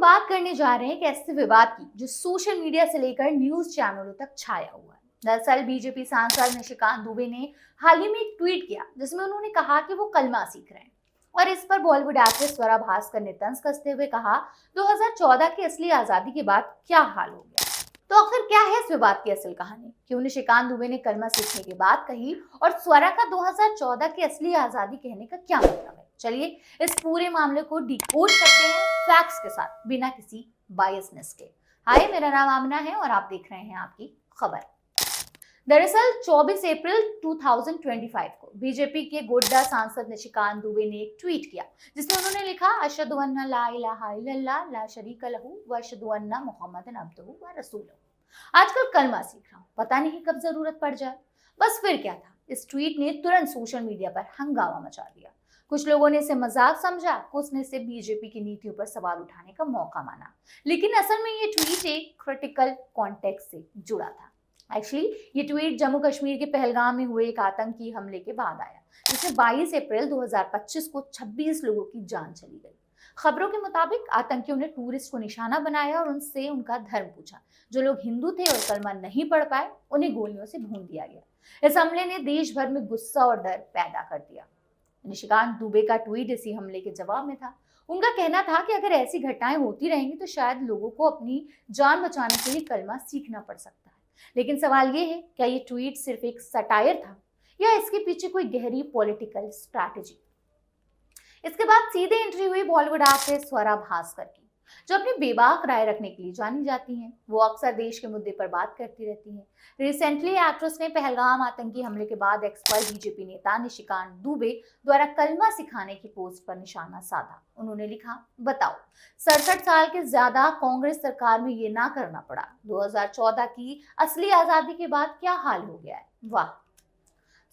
बात करने जा रहे हैं एक ऐसे विवाद की जो सोशल मीडिया से लेकर न्यूज चैनलों तक छाया हुआ है। दरअसल बीजेपी सांसद निशिकांत दुबे ने हाल ही में एक ट्वीट किया जिसमें उन्होंने कहा कि वो कलमा सीख रहे हैं। और इस पर बॉलीवुड एक्ट्रेस स्वरा भास्कर ने तंज कसते हुए कहा, 2014 की असली आजादी के बाद क्या हाल हो गया। तो आखिर क्या है इस विवाद की असल कहानी? क्यों निशिकांत दुबे ने कलमा सीखने की बात कही और स्वरा का 2014 की असली आजादी कहने का क्या मतलब है? चलिए इस पूरे मामले को डिकोड करते हैं फैक्ट्स के साथ, बिना किसी बायसनेस के। हाय, मेरा नाम आमना है और आप देख रहे हैं आपकी खबर। दरअसल 24 अप्रैल 2025 को बीजेपी के गोड्डा सांसद निशिकांत दुबे ने एक ट्वीट किया जिसमें उन्होंने लिखा, अशहदु अन्ना ला इलाहा इल्लल्लाह ला शरीका लहू व अशहदु अन्ना मुहम्मदन अब्दुहु व रसूलुहु। आजकल कलमा सीख रहा हूँ, पता नहीं कब जरूरत पड़ जाए। बस फिर क्या था, इस ट्वीट ने तुरंत सोशल मीडिया पर हंगामा मचा दिया। कुछ लोगों ने इसे मजाक समझा, कुछ ने इसे बीजेपी की नीतियों पर सवाल उठाने का मौका माना। लेकिन असल में ये ट्वीट एक क्रिटिकल कॉन्टेक्स्ट से जुड़ा था। एक्चुअली ये ट्वीट जम्मू कश्मीर के पहलगाम में हुए एक आतंकी हमले के बाद आया जिसमें 22 अप्रैल 2025 को 26 लोगों की जान चली गई। खबरों के मुताबिक आतंकियों ने टूरिस्ट को निशाना बनाया और उनसे उनका धर्म पूछा। जो लोग हिंदू थे और कलमा नहीं पढ़ पाए उन्हें गोलियों से भून दिया गया। इस हमले ने देश भर में गुस्सा और डर पैदा कर दिया। निशिकांत दुबे का ट्वीट इसी हमले के जवाब में था। उनका कहना था कि अगर ऐसी घटनाएं होती रहेंगी तो शायद लोगों को अपनी जान बचाने के लिए कलमा सीखना पड़ सकता है। लेकिन सवाल ये है, क्या ये ट्वीट सिर्फ एक सटायर था या इसके पीछे कोई गहरी पॉलिटिकल स्ट्रैटेजी? इसके बाद सीधे एंट्री हुई बॉलीवुड एक्ट्रेस स्वरा भास्कर की, जो अपनी बेबाक राय रखने के लिए जानी जाती हैं। वो अक्सर देश के मुद्दे पर बात करती रहती हैं। रिसेंटली एक्ट्रेस ने पहलगाम आतंकी हमले के बाद एक्स पर बीजेपी नेता निशिकांत दुबे द्वारा कलमा सिखाने की पोस्ट पर निशाना साधा। उन्होंने लिखा, बताओ 67 साल के ज्यादा कांग्रेस सरकार में ये ना करना पड़ा, 2014 की असली आजादी के बाद क्या हाल हो गया है। वाह।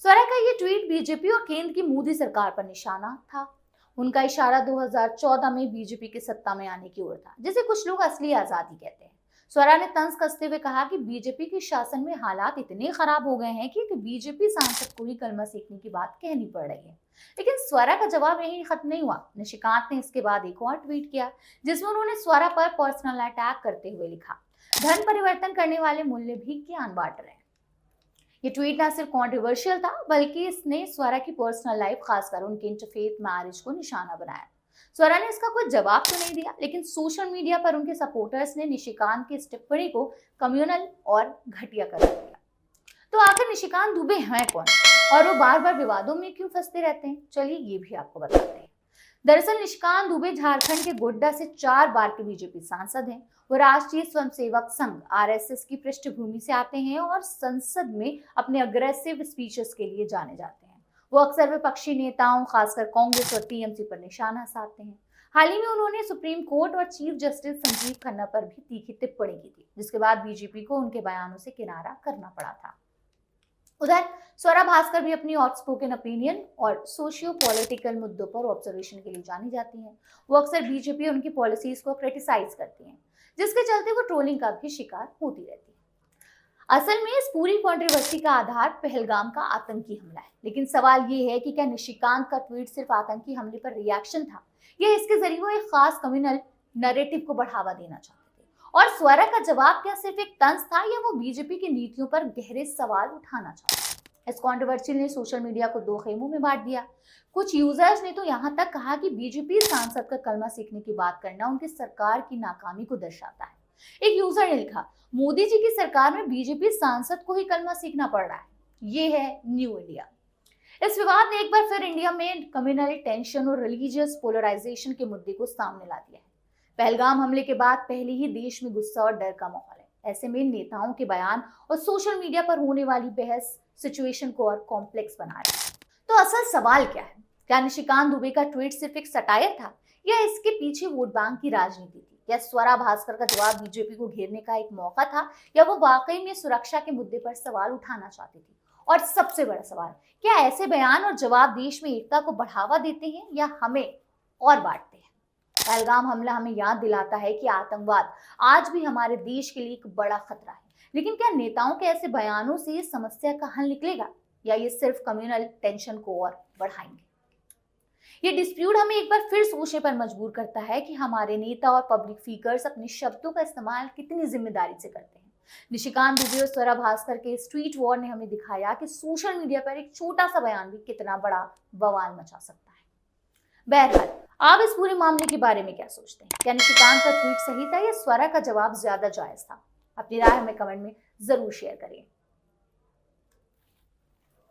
स्वरा का ये ट्वीट बीजेपी और केंद्र की मोदी सरकार पर निशाना था। उनका इशारा 2014 में बीजेपी के सत्ता में आने की ओर था, जिसे कुछ लोग असली आजादी कहते हैं। स्वरा ने तंज कसते हुए कहा कि बीजेपी के शासन में हालात इतने खराब हो गए हैं कि बीजेपी सांसद को ही कलमा सीखने की बात कहनी पड़ रही है। लेकिन स्वरा का जवाब यही खत्म नहीं हुआ। निशिकांत ने इसके बाद एक और ट्वीट किया जिसमें उन्होंने स्वरा पर पर्सनल अटैक करते हुए लिखा, धन परिवर्तन करने वाले मूल्य भी ज्ञान बांट रहे हैं। ये ट्वीट ना सिर्फ कंट्रोवर्शियल था बल्कि इसने स्वरा की पर्सनल लाइफ, खासकर उनके इंटरफेथ मैरिज को निशाना बनाया। स्वरा ने इसका कोई जवाब तो नहीं दिया, लेकिन सोशल मीडिया पर उनके सपोर्टर्स ने निशिकांत की इस टिप्पणी को कम्युनल और घटिया करार दिया। तो आखिर निशिकांत दुबे हैं कौन और वो बार बार विवादों में क्यों फंसते रहते हैं? चलिए ये भी आपको बताते हैं। दरअसल निशिकांत दुबे झारखंड के गोड्डा से 4 बार के बीजेपी सांसद हैं। वो राष्ट्रीय स्वयंसेवक संघ आरएसएस की पृष्ठभूमि से आते हैं और संसद में अपने अग्रेसिव स्पीचेस के लिए जाने जाते हैं। वो अक्सर विपक्षी नेताओं, खासकर कांग्रेस और टीएमसी पर निशाना साधते हैं। हाल ही में उन्होंने सुप्रीम कोर्ट और चीफ जस्टिस संजीव खन्ना पर भी तीखी टिप्पणी की थी, जिसके बाद बीजेपी को उनके बयानों से किनारा करना पड़ा था। उधर स्वरा भास्कर भी अपनी आउटस्पोकन ओपिनियन और सोशियो पॉलिटिकल मुद्दों पर ऑब्जर्वेशन के लिए जानी जाती हैं। वो अक्सर बीजेपी और उनकी पॉलिसीज को क्रिटिसाइज करती हैं, जिसके चलते वो ट्रोलिंग का भी शिकार होती रहती है। असल में इस पूरी कंट्रोवर्सी का आधार पहलगाम का आतंकी हमला है। लेकिन सवाल ये है कि क्या निशिकांत का ट्वीट सिर्फ आतंकी हमले पर रिएक्शन था या इसके जरिए वो एक खास कम्युनल नैरेटिव को बढ़ावा देना चाहते थे? और स्वरा का जवाब क्या सिर्फ एक तंज था या वो बीजेपी की नीतियों पर गहरे सवाल उठाना चाहते? इस कंट्रोवर्सी ने सोशल मीडिया को दो खेमों में बांट दिया। कुछ यूजर्स ने तो यहाँ तक कहा कि बीजेपी सांसद का कलमा सीखने की बात करना उनकी सरकार की नाकामी को दर्शाता है। एक यूजर ने लिखा, मोदी जी की सरकार में बीजेपी सांसद को ही कलमा सीखना पड़ रहा है, ये है न्यू इंडिया। इस विवाद ने एक बार फिर इंडिया में कम्युनल टेंशन और रिलीजियस पोलराइजेशन के मुद्दे को सामने ला दिया है। पहलगाम हमले के बाद पहले ही देश में गुस्सा और डर का माहौल है। ऐसे में नेताओं के बयान और सोशल मीडिया पर होने वाली बहस सिचुएशन को और कॉम्प्लेक्स बना रही है। तो असल सवाल क्या है? क्या निशिकांत दुबे का ट्वीट सिर्फ एक सटायर था या इसके पीछे वोट बैंक की राजनीति थी? क्या स्वरा भास्कर का जवाब बीजेपी को घेरने का एक मौका था या वो वाकई में सुरक्षा के मुद्दे पर सवाल उठाना चाहती थी? और सबसे बड़ा सवाल, क्या ऐसे बयान और जवाब देश में एकता को बढ़ावा देते हैं या हमें और बांटते हैं? पहलगाम हमला हमें याद दिलाता है कि आतंकवाद आज भी हमारे देश के लिए एक बड़ा खतरा है। लेकिन क्या नेताओं के ऐसे बयानों से इस समस्या का हल निकलेगा या ये सिर्फ कम्युनल टेंशन को और बढ़ाएंगे? ये डिस्प्यूट हमें एक बार फिर सोचने पर मजबूर करता है कि हमारे नेता और पब्लिक फिगर्स अपने शब्दों का इस्तेमाल कितनी जिम्मेदारी से करते हैं। निशिकांत दुबे और स्वरा भास्कर के इस ट्वीट वॉर ने हमें दिखाया कि सोशल मीडिया पर एक छोटा सा बयान भी कितना बड़ा बवाल मचा सकता है। बहरहाल, आप इस पूरे मामले के बारे में क्या सोचते हैं? क्या निशिकांत का ट्वीट सही था या स्वरा का जवाब ज्यादा जायज था? अपनी राय हमें कमेंट में जरूर शेयर करें।